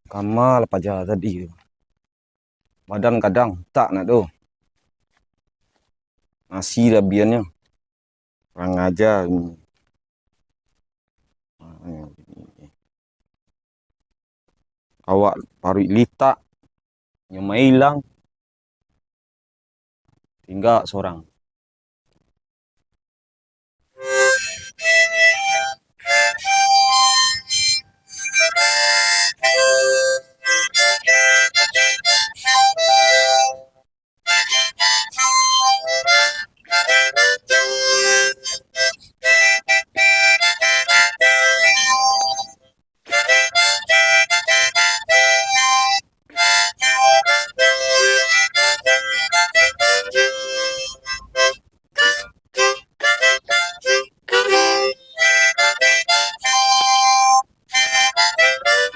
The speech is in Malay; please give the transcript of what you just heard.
Kamal paja tadi tu. Badan kadang tak nak tu. Nasi dah biarnya. Kurang ajar. Awak paru litak. Nyemai hilang. Tinggal seorang.